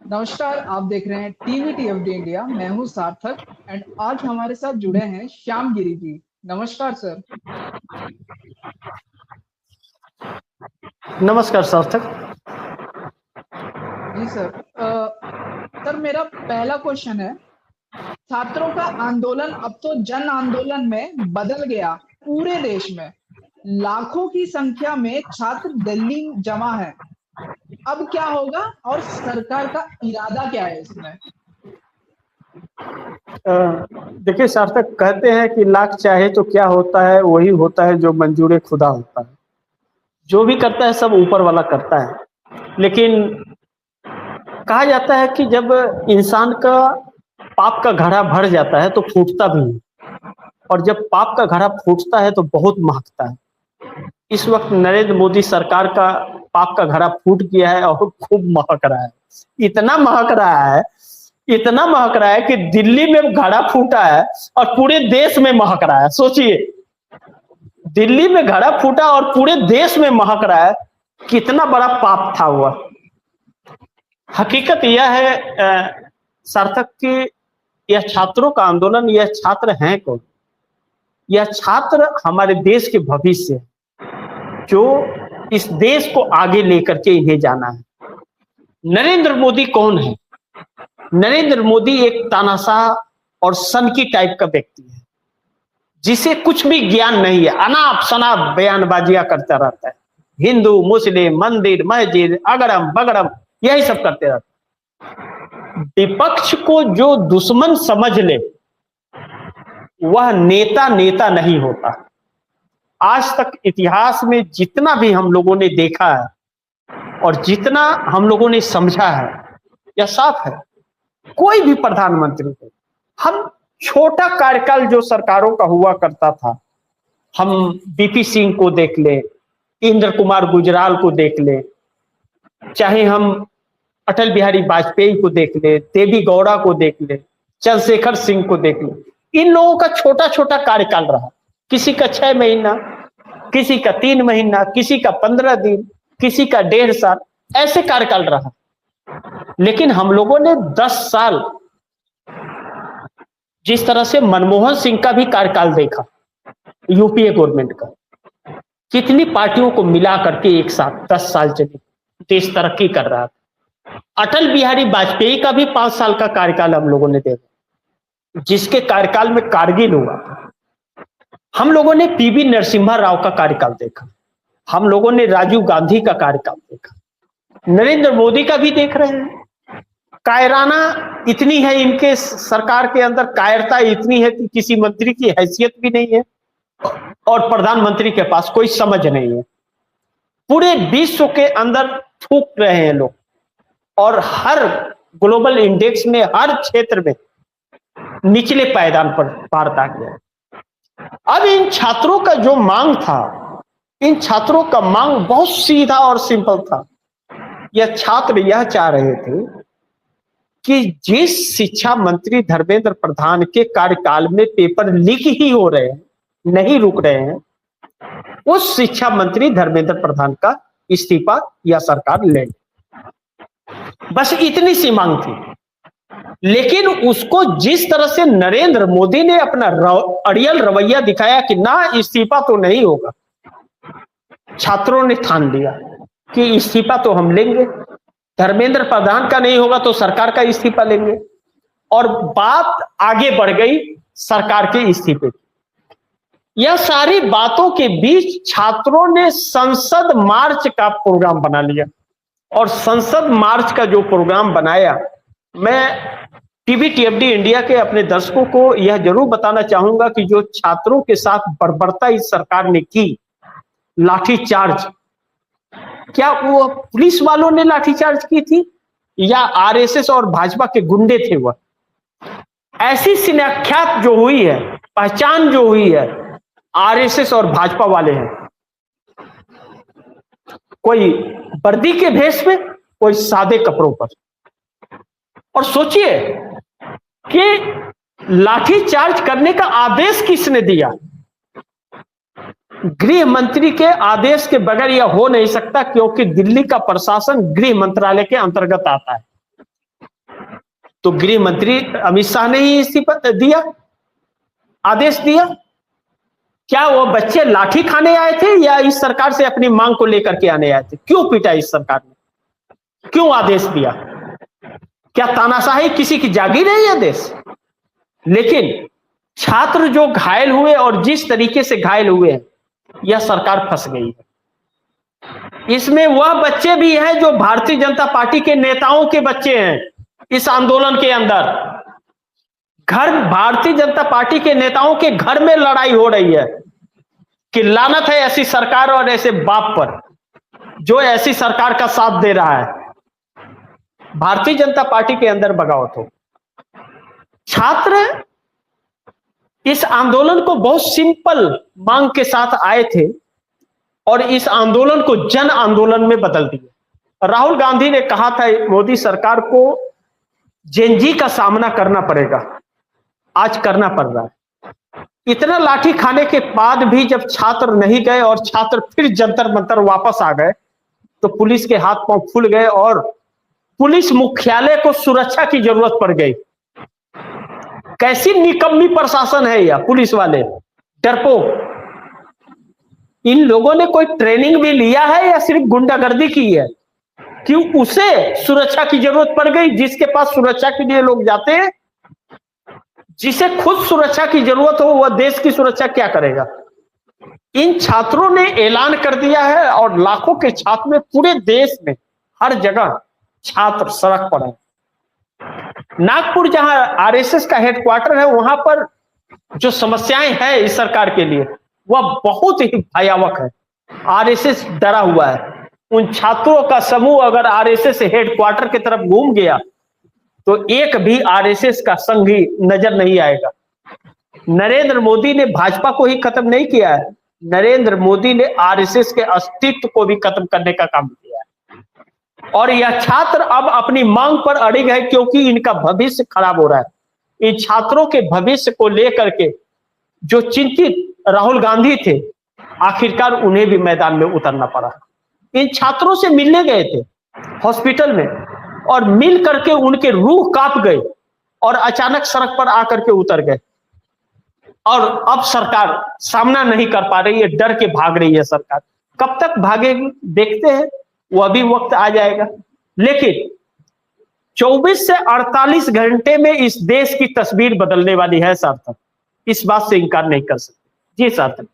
नमस्कार, आप देख रहे हैं टीवी टीएफडी इंडिया। मैं हूं सार्थक एंड आज हमारे साथ जुड़े हैं श्याम गिरी जी। नमस्कार सर। नमस्कार सार्थक। जी सर। सर मेरा पहला क्वेश्चन है, छात्रों का आंदोलन अब तो जन आंदोलन में बदल गया। पूरे देश में लाखों की संख्या में छात्र दिल्ली जमा है। अब क्या होगा और सरकार का इरादा क्या है इसमें? देखिए सार्थक, कहते हैं कि लाख चाहे तो क्या होता है, वही होता है जो मंजूर खुदा होता है। जो भी करता है सब ऊपर वाला करता है। लेकिन कहा जाता है कि जब इंसान का पाप का घड़ा भर जाता है तो फूटता भी है, और जब पाप का घड़ा फूटता है तो बहुत महकता है। इस वक्त नरेंद्र मोदी सरकार का पाप का घड़ा फूट गया है और खूब महक रहा है। इतना महक रहा है, इतना महक रहा है कि दिल्ली में घड़ा फूटा है और पूरे देश में महक रहा है। सोचिए, दिल्ली में घड़ा फूटा और पूरे देश में महक रहा है। कितना बड़ा पाप था हुआ। हकीकत यह है सार्थक कि यह छात्रों का आंदोलन, यह छात्र हैं कौन? यह छात्र हमारे देश के भविष्य है, जो इस देश को आगे लेकर के इन्हें जाना है। नरेंद्र मोदी कौन है? नरेंद्र मोदी एक तानाशाह और सनकी टाइप का व्यक्ति है, जिसे कुछ भी ज्ञान नहीं है। अनाप शनाप बयानबाजियां करता रहता है। हिंदू मुस्लिम मंदिर मस्जिद अगड़म बगड़म यही सब करते रहता है। विपक्ष को जो दुश्मन समझ ले वह नेता नेता नहीं होता। आज तक इतिहास में जितना भी हम लोगों ने देखा है और जितना हम लोगों ने समझा है, यह साफ है। कोई भी प्रधानमंत्री हो, हम छोटा कार्यकाल जो सरकारों का हुआ करता था, हम बीपी सिंह को देख ले, इंद्र कुमार गुजराल को देख ले, चाहे हम अटल बिहारी वाजपेयी को देख ले, देवी गौड़ा को देख ले, चंद्रशेखर सिंह को देख ले, इन लोगों का छोटा छोटा कार्यकाल रहा। किसी का 6 महीना, किसी का 3 महीना, किसी का 15 दिन, किसी का 1.5 साल, ऐसे कार्यकाल रहा। लेकिन हम लोगों ने 10 साल, जिस तरह से मनमोहन सिंह का भी कार्यकाल देखा, यूपीए गवर्नमेंट का, कितनी पार्टियों को मिला करके एक साथ 10 साल चली, देश तरक्की कर रहा था। अटल बिहारी वाजपेयी का भी 5 साल का कार्यकाल हम लोगों ने देखा, जिसके कार्यकाल में कारगिल हुआ था। हम लोगों ने पीवी नरसिम्हा राव का कार्यकाल देखा, हम लोगों ने राजीव गांधी का कार्यकाल देखा, नरेंद्र मोदी का भी देख रहे हैं। कायराना इतनी है इनके सरकार के अंदर, कायरता इतनी है कि किसी मंत्री की हैसियत भी नहीं है और प्रधानमंत्री के पास कोई समझ नहीं है। पूरे विश्व के अंदर थूक रहे हैं लोग, और हर ग्लोबल इंडेक्स में, हर क्षेत्र में निचले पायदान पर भारत आ गया। अब इन छात्रों का जो मांग था, इन छात्रों का मांग बहुत सीधा और सिंपल था। यह छात्र यह चाह रहे थे कि जिस शिक्षा मंत्री धर्मेंद्र प्रधान के कार्यकाल में पेपर लीक ही हो रहे हैं, नहीं रुक रहे हैं, उस शिक्षा मंत्री धर्मेंद्र प्रधान का इस्तीफा या सरकार ले। बस इतनी सी मांग थी। लेकिन उसको जिस तरह से नरेंद्र मोदी ने अपना अड़ियल रवैया दिखाया कि ना, इस्तीफा तो नहीं होगा, छात्रों ने ठान लिया कि इस्तीफा तो हम लेंगे। धर्मेंद्र प्रधान का नहीं होगा तो सरकार का इस्तीफा लेंगे। और बात आगे बढ़ गई सरकार के इस्तीफे की। यह सारी बातों के बीच छात्रों ने संसद मार्च का प्रोग्राम बना लिया। और संसद मार्च का जो प्रोग्राम बनाया, मैं टीवी टीएफडी इंडिया के अपने दर्शकों को यह जरूर बताना चाहूंगा कि जो छात्रों के साथ बर्बरता इस सरकार ने की, लाठीचार्ज, क्या वो पुलिस वालों ने लाठीचार्ज की थी या आरएसएस और भाजपा के गुंडे थे? वह ऐसी सिनाख्यात जो हुई है, पहचान जो हुई है, आरएसएस और भाजपा वाले हैं। कोई वर्दी के भेष में, कोई सादे कपड़ों पर। और सोचिए कि लाठीचार्ज करने का आदेश किसने दिया? गृह मंत्री के आदेश के बगैर यह हो नहीं सकता, क्योंकि दिल्ली का प्रशासन गृह मंत्रालय के अंतर्गत आता है। तो गृह मंत्री अमित शाह ने ही इस्तीफा दिया, आदेश दिया। क्या वो बच्चे लाठी खाने आए थे या इस सरकार से अपनी मांग को लेकर के आने आए थे? क्यों पीटा इस सरकार ने, क्यों आदेश दिया? क्या तानाशाही किसी की जागी नहीं है देश? लेकिन छात्र जो घायल हुए और जिस तरीके से घायल हुए हैं, यह सरकार फंस गई है। इसमें वह बच्चे भी हैं जो भारतीय जनता पार्टी के नेताओं के बच्चे हैं। इस आंदोलन के अंदर भारतीय जनता पार्टी के नेताओं के घर में लड़ाई हो रही है कि लानत है ऐसी सरकार और ऐसे बाप पर जो ऐसी सरकार का साथ दे रहा है। भारतीय जनता पार्टी के अंदर बगावत हो। छात्र इस आंदोलन को बहुत सिंपल मांग के साथ आए थे और इस आंदोलन को जन आंदोलन में बदल दिया। राहुल गांधी ने कहा था मोदी सरकार को जेनजी का सामना करना पड़ेगा, आज करना पड़ रहा है। इतना लाठी खाने के बाद भी जब छात्र नहीं गए और छात्र फिर जंतर मंतर वापस आ गए तो पुलिस के हाथ पांव फूल गए और पुलिस मुख्यालय को सुरक्षा की जरूरत पड़ गई। कैसी निकम्मी प्रशासन है यह पुलिस वाले, डरपोक। इन लोगों ने कोई ट्रेनिंग भी लिया है या सिर्फ गुंडागर्दी की है? क्यों उसे सुरक्षा की जरूरत पड़ गई? जिसके पास सुरक्षा के लिए लोग जाते हैं, जिसे खुद सुरक्षा की जरूरत हो, वह देश की सुरक्षा क्या करेगा? इन छात्रों ने ऐलान कर दिया है और लाखों के छात्र में पूरे देश में हर जगह छात्र सड़क पर है। नागपुर जहां आरएसएस का हेडक्वार्टर है, वहां पर जो समस्याएं हैं इस सरकार के लिए वह बहुत ही भयावह है। आरएसएस डरा हुआ है। उन छात्रों का समूह अगर आरएसएस हेडक्वार्टर की तरफ घूम गया तो एक भी आरएसएस का संघी नजर नहीं आएगा। नरेंद्र मोदी ने भाजपा को ही खत्म नहीं किया है, नरेंद्र मोदी ने आरएसएस के अस्तित्व को भी खत्म करने का काम किया है। और यह छात्र अब अपनी मांग पर अड़िग है क्योंकि इनका भविष्य खराब हो रहा है। इन छात्रों के भविष्य को लेकर के जो चिंतित राहुल गांधी थे, आखिरकार उन्हें भी मैदान में उतरना पड़ा। इन छात्रों से मिलने गए थे हॉस्पिटल में और मिल करके उनके रूह कांप गए और अचानक सड़क पर आकर के उतर गए। और अब सरकार सामना नहीं कर पा रही है, डर के भाग रही है सरकार। कब तक भागेगी देखते हैं, वह भी वक्त आ जाएगा। लेकिन 24 से 48 घंटे में इस देश की तस्वीर बदलने वाली है सार्थक, इस बात से इनकार नहीं कर सकते। जी सार्थक।